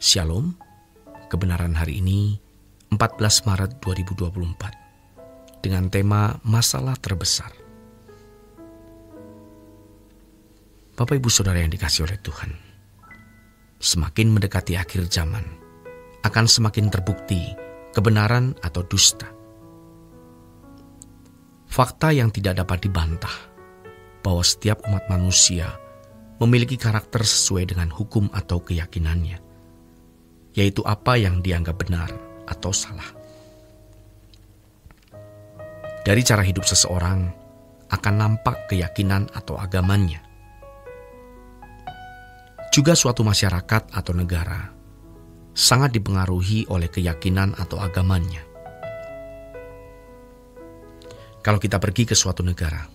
Shalom, kebenaran hari ini 14 Maret 2024 dengan tema masalah terbesar. Bapak Ibu Saudara yang dikasihi oleh Tuhan, semakin mendekati akhir zaman, akan semakin terbukti kebenaran atau dusta. Fakta yang tidak dapat dibantah bahwa setiap umat manusia memiliki karakter sesuai dengan hukum atau keyakinannya, yaitu apa yang dianggap benar atau salah. Dari cara hidup seseorang akan nampak keyakinan atau agamanya. Juga suatu masyarakat atau negara sangat dipengaruhi oleh keyakinan atau agamanya. Kalau kita pergi ke suatu negara,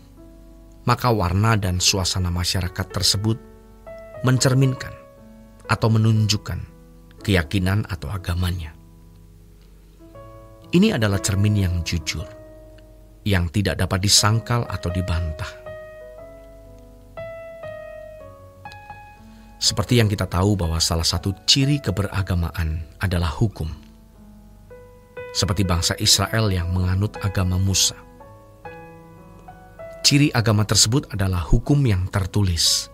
maka warna dan suasana masyarakat tersebut mencerminkan atau menunjukkan keyakinan atau agamanya. Ini adalah cermin yang jujur, yang tidak dapat disangkal atau dibantah. Seperti yang kita tahu bahwa salah satu ciri keberagamaan adalah hukum. Seperti bangsa Israel yang menganut agama Musa. Ciri agama tersebut adalah hukum yang tertulis.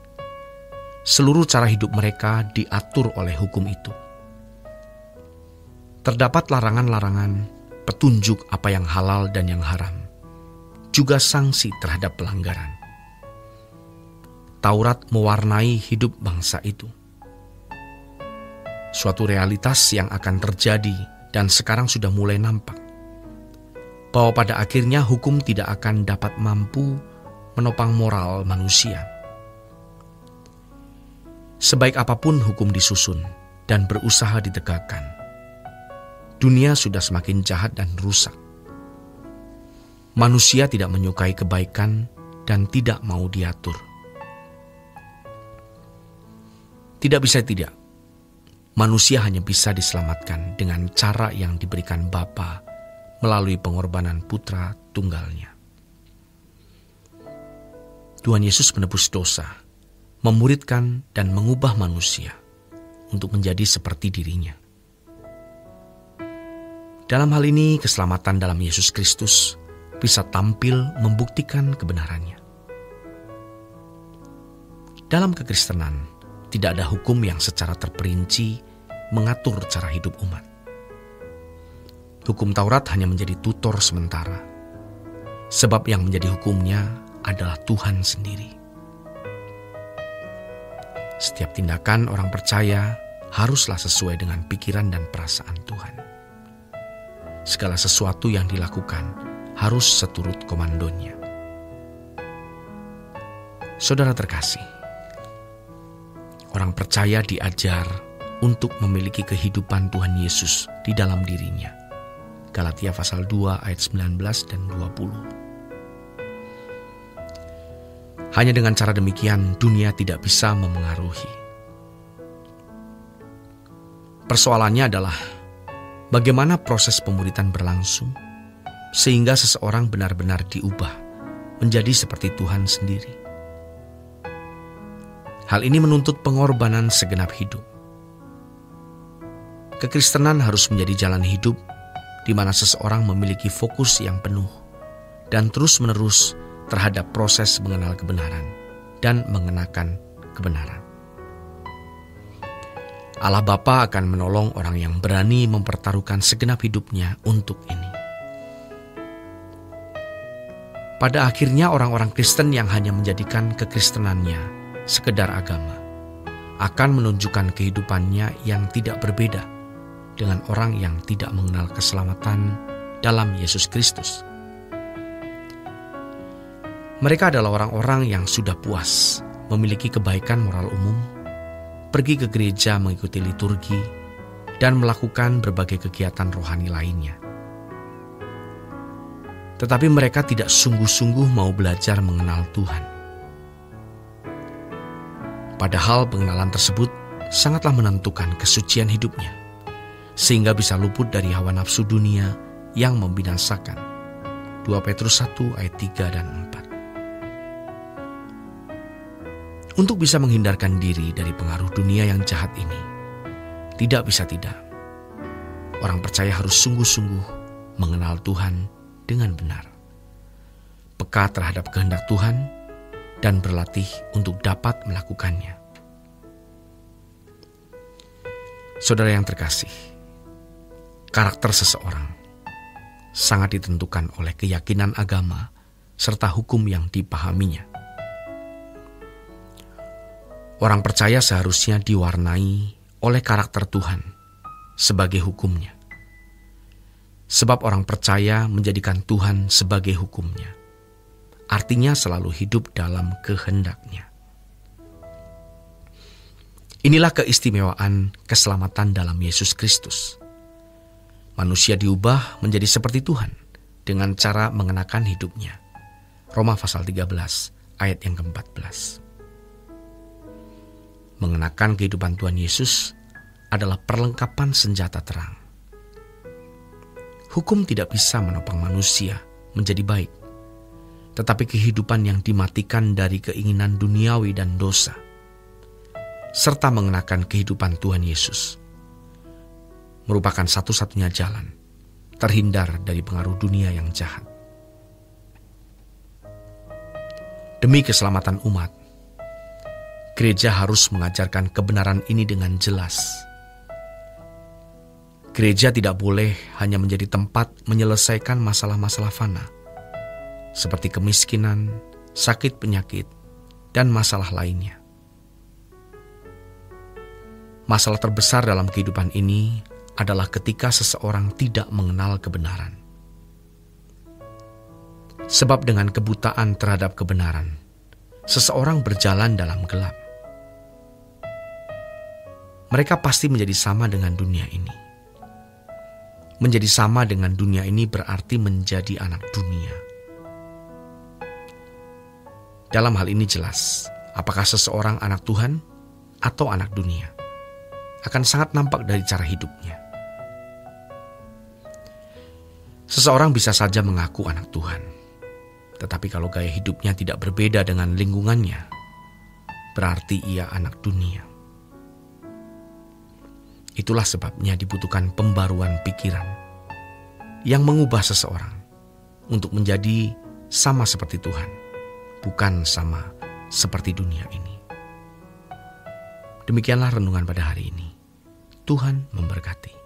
Seluruh cara hidup mereka diatur oleh hukum itu. Terdapat larangan-larangan, petunjuk apa yang halal dan yang haram, juga sanksi terhadap pelanggaran. Taurat mewarnai hidup bangsa itu. Suatu realitas yang akan terjadi dan sekarang sudah mulai nampak, bahwa pada akhirnya hukum tidak akan dapat mampu menopang moral manusia. Sebaik apapun hukum disusun dan berusaha ditegakkan, dunia sudah semakin jahat dan rusak. Manusia tidak menyukai kebaikan dan tidak mau diatur. Tidak bisa tidak, manusia hanya bisa diselamatkan dengan cara yang diberikan Bapa melalui pengorbanan Putra Tunggalnya. Tuhan Yesus menebus dosa, memuridkan dan mengubah manusia untuk menjadi seperti dirinya. Dalam hal ini, keselamatan dalam Yesus Kristus bisa tampil membuktikan kebenarannya. Dalam kekristenan, tidak ada hukum yang secara terperinci mengatur cara hidup umat. Hukum Taurat hanya menjadi tutor sementara, sebab yang menjadi hukumnya adalah Tuhan sendiri. Setiap tindakan orang percaya haruslah sesuai dengan pikiran dan perasaan Tuhan. Segala sesuatu yang dilakukan harus seturut komandonya. Saudara terkasih, orang percaya diajar untuk memiliki kehidupan Tuhan Yesus di dalam dirinya. Galatia pasal 2 ayat 19 dan 20. Hanya dengan cara demikian dunia tidak bisa memengaruhi. Persoalannya adalah bagaimana proses pemuritan berlangsung sehingga seseorang benar-benar diubah menjadi seperti Tuhan sendiri. Hal ini menuntut pengorbanan segenap hidup. Kekristenan harus menjadi jalan hidup di mana seseorang memiliki fokus yang penuh dan terus-menerus terhadap proses mengenal kebenaran dan mengenakan kebenaran. Allah Bapa akan menolong orang yang berani mempertaruhkan segenap hidupnya untuk ini. Pada akhirnya orang-orang Kristen yang hanya menjadikan kekristenannya sekedar agama akan menunjukkan kehidupannya yang tidak berbeda dengan orang yang tidak mengenal keselamatan dalam Yesus Kristus. Mereka adalah orang-orang yang sudah puas memiliki kebaikan moral umum, pergi ke gereja mengikuti liturgi, dan melakukan berbagai kegiatan rohani lainnya. Tetapi mereka tidak sungguh-sungguh mau belajar mengenal Tuhan. Padahal pengenalan tersebut sangatlah menentukan kesucian hidupnya, sehingga bisa luput dari hawa nafsu dunia yang membinasakan. 2 Petrus 1 ayat 3 dan 4. Untuk bisa menghindarkan diri dari pengaruh dunia yang jahat ini, Tidak bisa tidak. Orang percaya harus sungguh-sungguh mengenal Tuhan dengan benar, peka terhadap kehendak Tuhan, dan berlatih untuk dapat melakukannya. Saudara yang terkasih, karakter seseorang sangat ditentukan oleh keyakinan agama serta hukum yang dipahaminya. Orang percaya seharusnya diwarnai oleh karakter Tuhan sebagai hukumnya. Sebab orang percaya menjadikan Tuhan sebagai hukumnya. Artinya selalu hidup dalam kehendaknya. Inilah keistimewaan keselamatan dalam Yesus Kristus. Manusia diubah menjadi seperti Tuhan dengan cara mengenakan hidupnya. Roma pasal 13 ayat yang ke-14. Mengenakan kehidupan Tuhan Yesus adalah perlengkapan senjata terang. Hukum tidak bisa menopang manusia menjadi baik, tetapi kehidupan yang dimatikan dari keinginan duniawi dan dosa, serta mengenakan kehidupan Tuhan Yesus, merupakan satu-satunya jalan terhindar dari pengaruh dunia yang jahat. Demi keselamatan umat, gereja harus mengajarkan kebenaran ini dengan jelas. Gereja tidak boleh hanya menjadi tempat menyelesaikan masalah-masalah fana, seperti kemiskinan, sakit penyakit, dan masalah lainnya. Masalah terbesar dalam kehidupan ini adalah ketika seseorang tidak mengenal kebenaran. Sebab dengan kebutaan terhadap kebenaran, seseorang berjalan dalam gelap. Mereka pasti menjadi sama dengan dunia ini. Menjadi sama dengan dunia ini berarti menjadi anak dunia. Dalam hal ini jelas, apakah seseorang anak Tuhan atau anak dunia, akan sangat nampak dari cara hidupnya. Seseorang bisa saja mengaku anak Tuhan, tetapi kalau gaya hidupnya tidak berbeda dengan lingkungannya, berarti ia anak dunia. Itulah sebabnya dibutuhkan pembaruan pikiran yang mengubah seseorang untuk menjadi sama seperti Tuhan, bukan sama seperti dunia ini. Demikianlah renungan pada hari ini. Tuhan memberkati.